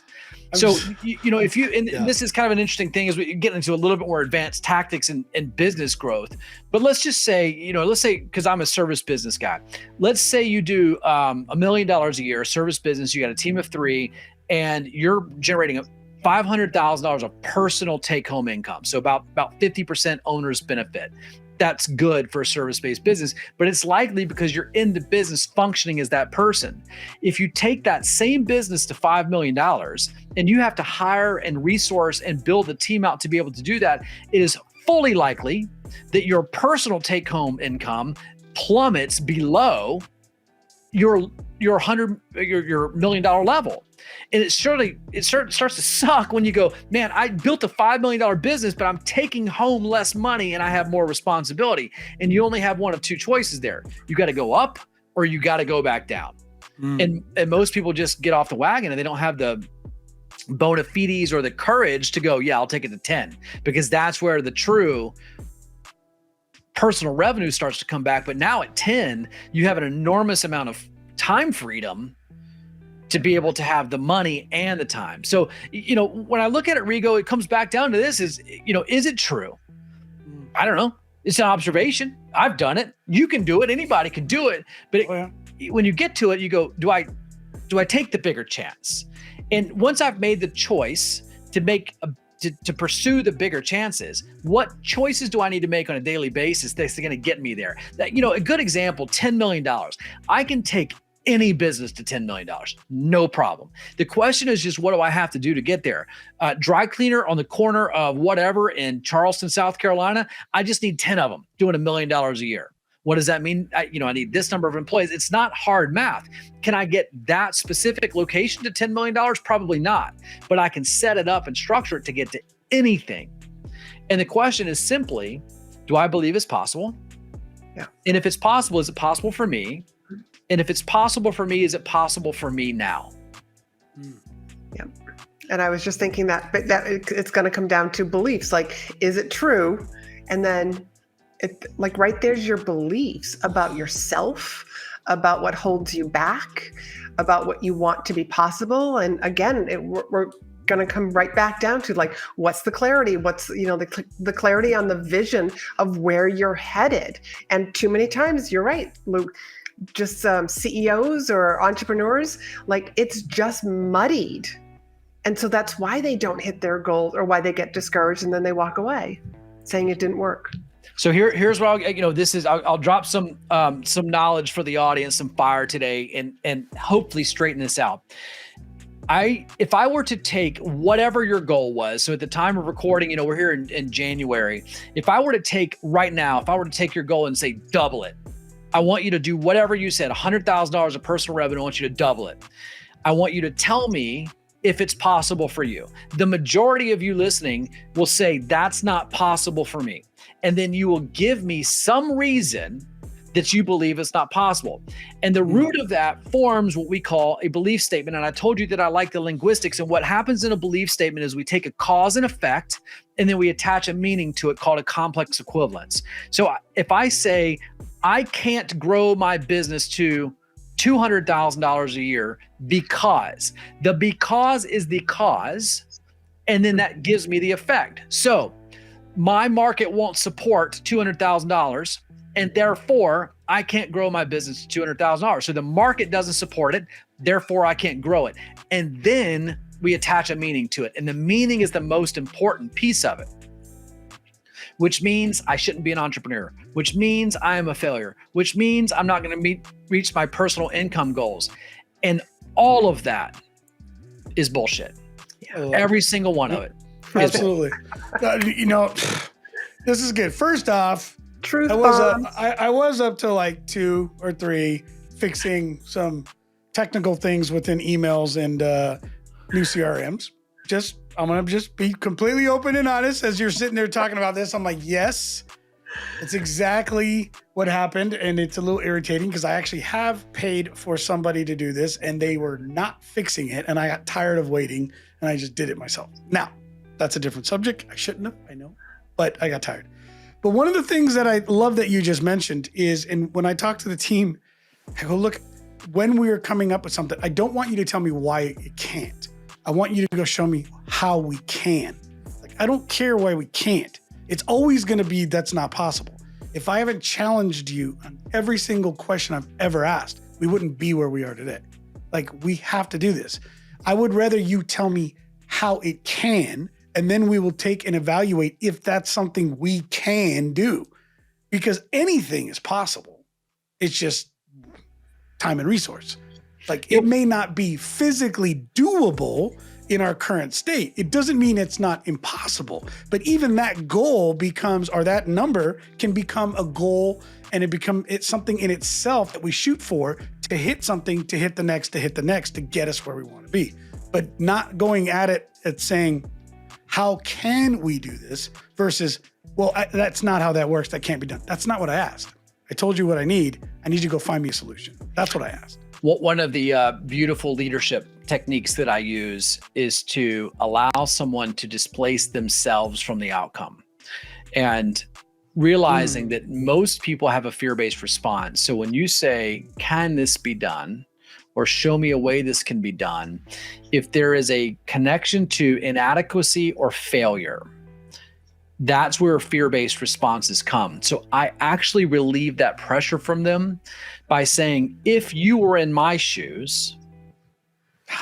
So, if you, and this is kind of an interesting thing as we get into a little bit more advanced tactics and business growth, but let's just say, because I'm a service business guy, let's say you do $1 million a year, service business, you got a team of 3, and you're generating $500,000 of personal take-home income. So about 50% owner's benefit. That's good for a service-based business, but it's likely because you're in the business functioning as that person. If you take that same business to $5 million and you have to hire and resource and build a team out to be able to do that, it is fully likely that your personal take-home income plummets below your $1 million level. And it starts to suck when you go, man, I built a $5 million business, but I'm taking home less money and I have more responsibility. And you only have one of two choices there. You got to go up or you got to go back down. And most people just get off the wagon and they don't have the bona fides or the courage to go, yeah, I'll take it to 10, because that's where the true personal revenue starts to come back. But now at 10, you have an enormous amount of time freedom to be able to have the money and the time. So, when I look at it, Rigo, it comes back down to this is it true? I don't know. It's an observation. I've done it. You can do it. Anybody can do it. But when you get to it, you go, do I take the bigger chance? And once I've made the choice to pursue the bigger chances, what choices do I need to make on a daily basis that's going to get me there? A good example, $10 million. I can take any business to $10 million, no problem. The question is just, what do I have to do to get there? Dry cleaner on the corner of whatever in Charleston, South Carolina, I just need 10 of them doing $1 million a year. What does that mean? I need this number of employees. It's not hard math. Can I get that specific location to $10 million? Probably not, but I can set it up and structure it to get to anything. And the question is simply, do I believe it's possible? Yeah. And if it's possible, is it possible for me? And if it's possible for me, is it possible for me now? Yeah. And I was just thinking that it's going to come down to beliefs. Like, is it true? And then right there's your beliefs about yourself, about what holds you back, about what you want to be possible. And again, we're going to come right back down to what's the clarity? What's, the clarity on the vision of where you're headed. And too many times, you're right, Luke, CEOs or entrepreneurs, like it's just muddied. And so that's why they don't hit their goals or why they get discouraged and then they walk away saying it didn't work. So here's what I'll drop some knowledge for the audience, some fire today, and hopefully straighten this out. If I were to take whatever your goal was, so at the time of recording, we're here in January. If I were to take your goal and say double it, I want you to do whatever you said, $100,000 of personal revenue. I want you to double it. I want you to tell me if it's possible for you. The majority of you listening will say that's not possible for me. And then you will give me some reason that you believe it's not possible. And the root of that forms what we call a belief statement. And I told you that I like the linguistics. And what happens in a belief statement is we take a cause and effect, and then we attach a meaning to it called a complex equivalence. So if I say, I can't grow my business to $200,000 a year because is the cause, and then that gives me the effect. So my market won't support $200,000, and therefore I can't grow my business to $200,000. So the market doesn't support it, therefore I can't grow it. And then we attach a meaning to it. And the meaning is the most important piece of it, which means I shouldn't be an entrepreneur, which means I am a failure, which means I'm not going to reach my personal income goals. And all of that is bullshit. Every single one of it. Absolutely. This is good. First off, Truth I was up to like 2 or 3 fixing some technical things within emails and new CRMs. I'm going to just be completely open and honest as you're sitting there talking about this. I'm like, yes, it's exactly what happened. And it's a little irritating because I actually have paid for somebody to do this and they were not fixing it. And I got tired of waiting and I just did it myself. Now, that's a different subject. I shouldn't have, I know, but I got tired. But one of the things that I love that you just mentioned is, and when I talk to the team, I go, look, when we are coming up with something, I don't want you to tell me why it can't. I want you to go show me how we can. Like, I don't care why we can't. It's always going to be that's not possible. If I haven't challenged you on every single question I've ever asked, we wouldn't be where we are today. Like, we have to do this. I would rather you tell me how it can, and then we will take and evaluate if that's something we can do. Because anything is possible. It's just time and resource. Like, it may not be physically doable in our current state. It doesn't mean it's not impossible, but even that goal becomes, or that number can become a goal, and it's something in itself that we shoot for to hit something, to hit the next, to get us where we want to be. But not going at it at saying, how can we do this versus, well, that's not how that works. That can't be done. That's not what I asked. I told you what I need. I need you to go find me a solution. That's what I asked. One of the beautiful leadership techniques that I use is to allow someone to displace themselves from the outcome, and realizing that most people have a fear-based response. So when you say, can this be done? Or show me a way this can be done, if there is a connection to inadequacy or failure, that's where fear-based responses come. So I actually relieve that pressure from them by saying, if you were in my shoes,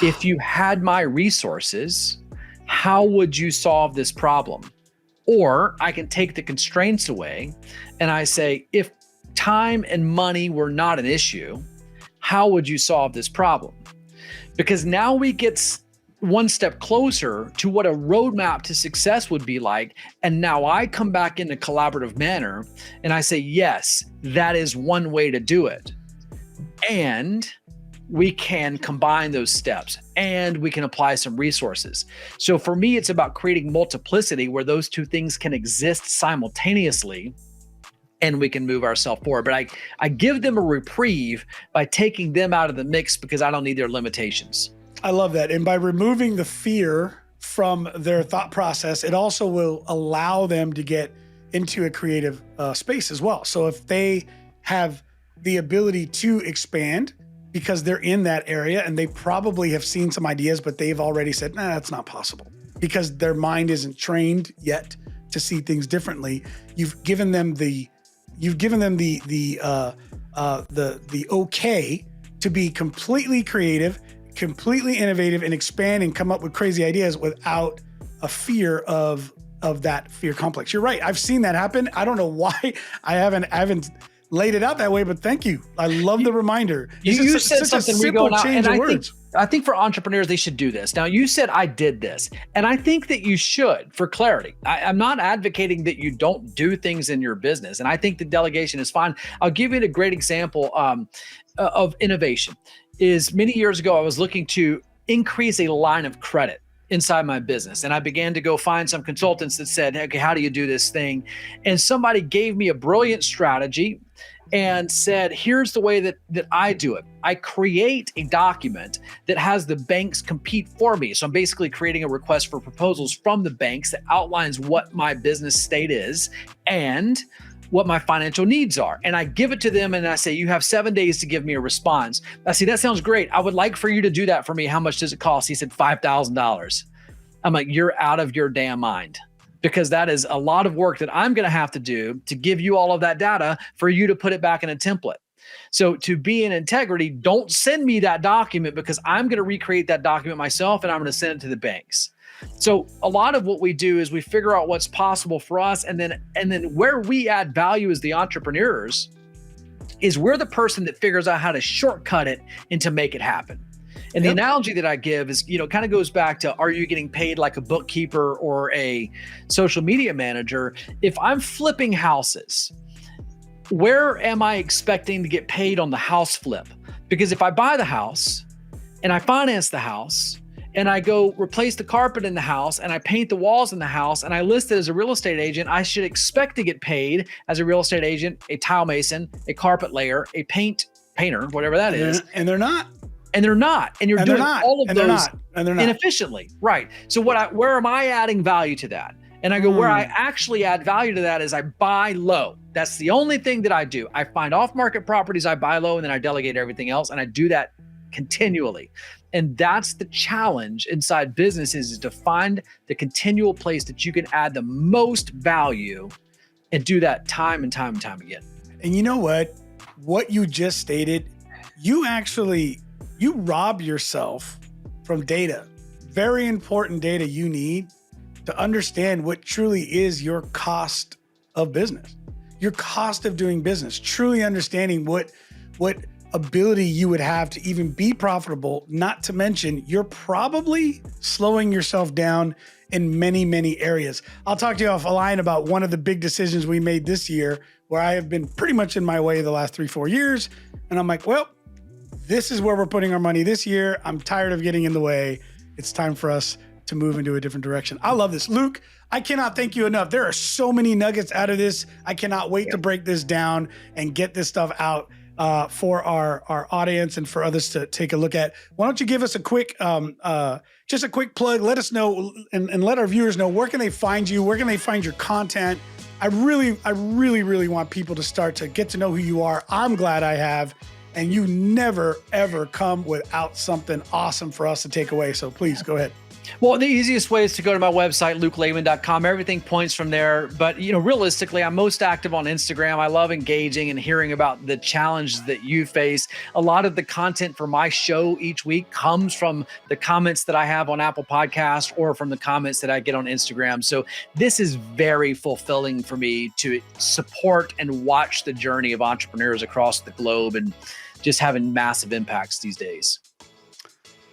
if you had my resources, how would you solve this problem? Or I can take the constraints away and I say, if time and money were not an issue, how would you solve this problem? Because now we get one step closer to what a roadmap to success would be like. And now I come back in a collaborative manner and I say, yes, that is one way to do it. And we can combine those steps and we can apply some resources. So for me, it's about creating multiplicity where those two things can exist simultaneously, and we can move ourselves forward. But I give them a reprieve by taking them out of the mix because I don't need their limitations. I love that. And by removing the fear from their thought process, it also will allow them to get into a creative space as well. So if they have the ability to expand because they're in that area and they probably have seen some ideas, but they've already said, nah, that's not possible because their mind isn't trained yet to see things differently. You've given them the the okay to be completely creative, completely innovative, and expand and come up with crazy ideas without a fear of that fear complex. You're right. I've seen that happen. I don't know why I haven't laid it out that way, but thank you. I love the reminder. You said something simple change of words. I think for entrepreneurs, they should do this. Now, you said I did this, and I think that you should, for clarity. I'm not advocating that you don't do things in your business, and I think the delegation is fine. I'll give you a great example of innovation. Is many years ago, I was looking to increase a line of credit inside my business. And I began to go find some consultants that said, okay, how do you do this thing? And somebody gave me a brilliant strategy and said, here's the way that I do it. I create a document that has the banks compete for me. So I'm basically creating a request for proposals from the banks that outlines what my business state is and what my financial needs are. And I give it to them and I say, you have 7 days to give me a response. I say, that sounds great. I would like for you to do that for me. How much does it cost? He said, $5,000. I'm like, you're out of your damn mind, because that is a lot of work that I'm going to have to do to give you all of that data for you to put it back in a template. So to be in integrity, don't send me that document, because I'm going to recreate that document myself and I'm going to send it to the banks. So a lot of what we do is we figure out what's possible for us. And then where we add value as the entrepreneurs is we're the person that figures out how to shortcut it and to make it happen. And the analogy that I give is, kind of goes back to, are you getting paid like a bookkeeper or a social media manager? If I'm flipping houses, where am I expecting to get paid on the house flip? Because if I buy the house and I finance the house and I go replace the carpet in the house and I paint the walls in the house and I list it as a real estate agent, I should expect to get paid as a real estate agent, a tile mason, a carpet layer, a painter, whatever that is. And they're not. And they're not. And you're doing all of those inefficiently. Right. So where am I adding value to that? And I go, where I actually add value to that is I buy low. That's the only thing that I do. I find off-market properties, I buy low, and then I delegate everything else. And I do that continually. And that's the challenge inside businesses, is to find the continual place that you can add the most value and do that time and time and time again. And you know what? What you just stated, you rob yourself from data, very important data you need to understand what truly is your cost of business, your cost of doing business, truly understanding what ability you would have to even be profitable, not to mention you're probably slowing yourself down in many, many areas. I'll talk to you offline about one of the big decisions we made this year, where I have been pretty much in my way the last 3-4 years. And I'm like, well, this is where we're putting our money this year. I'm tired of getting in the way. It's time for us to move into a different direction. I love this. Luke, I cannot thank you enough. There are so many nuggets out of this. I cannot wait to break this down and get this stuff out for our audience and for others to take a look at. Why don't you give us a quick, just a quick plug? Let us know and let our viewers know, where can they find you? Where can they find your content? I really want people to start to get to know who you are. I'm glad I have. And you never, ever come without something awesome for us to take away. So please go ahead. Well, the easiest way is to go to my website, lukelayman.com. Everything points from there. But, realistically, I'm most active on Instagram. I love engaging and hearing about the challenges that you face. A lot of the content for my show each week comes from the comments that I have on Apple Podcasts or from the comments that I get on Instagram. So this is very fulfilling for me to support and watch the journey of entrepreneurs across the globe and just having massive impacts these days.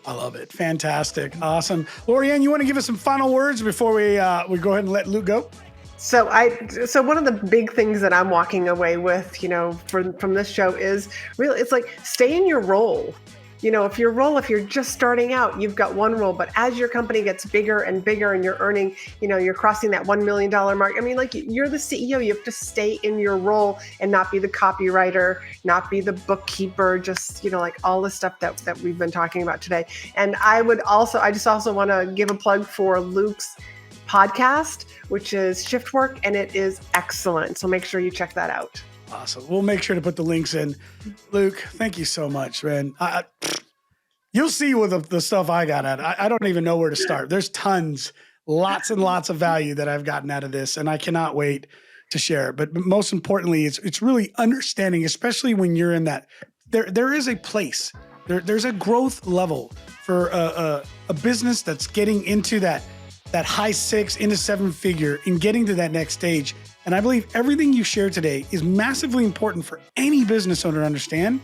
I love it. Fantastic. Awesome. Lorianne, you want to give us some final words before we go ahead and let Luke go? So one of the big things that I'm walking away with, from this show is really, it's like, stay in your role. If you're just starting out, you've got one role, but as your company gets bigger and bigger and you're earning, you're crossing that $1 million mark. I mean, like, you're the CEO, you have to stay in your role and not be the copywriter, not be the bookkeeper, just, like all the stuff that we've been talking about today. And I just also want to give a plug for Luke's podcast, which is Shift Work, and it is excellent. So make sure you check that out. Awesome. We'll make sure to put the links in. Luke, thank you so much, man. You'll see with the stuff I got at. I don't even know where to start. There's lots and lots of value that I've gotten out of this, and I cannot wait to share. But most importantly, it's really understanding, especially when you're in that, there is a place, there's a growth level for a business that's getting into that high 6 into 7 figure and getting to that next stage. And I believe everything you shared today is massively important for any business owner to understand,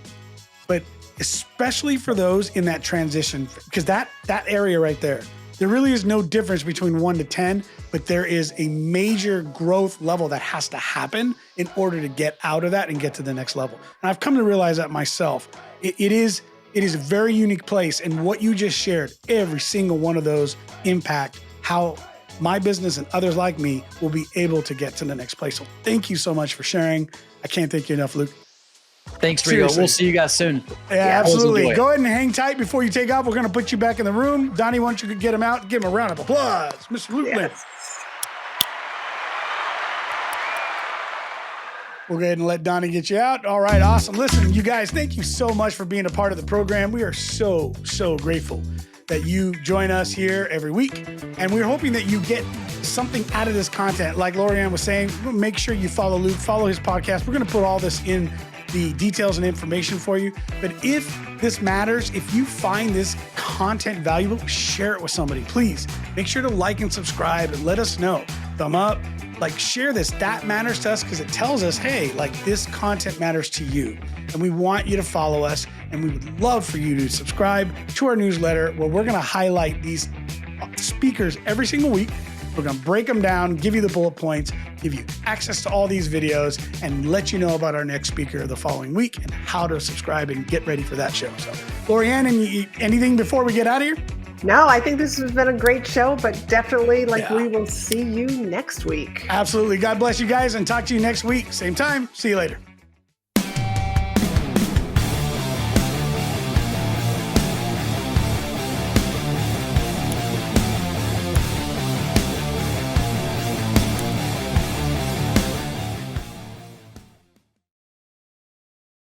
but especially for those in that transition, because that area right there really is no difference between 1 to 10, but there is a major growth level that has to happen in order to get out of that and get to the next level. And I've come to realize that myself. It is a very unique place. And what you just shared, every single one of those impact how my business and others like me will be able to get to the next place. So thank you so much for sharing. I can't thank you enough, Luke. Thanks, Rigo. We'll see you guys soon. Yeah, absolutely. Go ahead and hang tight before you take off. We're going to put you back in the room. Donnie, why don't you get him out? Give him a round of applause. Mr. Luke Layman. We'll go ahead and let Donnie get you out. All right, awesome. Listen, you guys, thank you so much for being a part of the program. We are so grateful that you join us here every week. And we're hoping that you get something out of this content. Like Lorianne was saying, make sure you follow Luke, follow his podcast. We're going to put all this in the details and information for you. But if this matters, if you find this content valuable, share it with somebody. Please make sure to like and subscribe and let us know. Thumb up, like share this. That matters to us because it tells us, hey, like this content matters to you. And we want you to follow us. And we would love for you to subscribe to our newsletter where we're going to highlight these speakers every single week. We're going to break them down, give you the bullet points, give you access to all these videos, and let you know about our next speaker the following week and how to subscribe and get ready for that show. So, Lorianne, anything before we get out of here? No, I think this has been a great show, but definitely we will see you next week. Absolutely. God bless you guys and talk to you next week. Same time. See you later.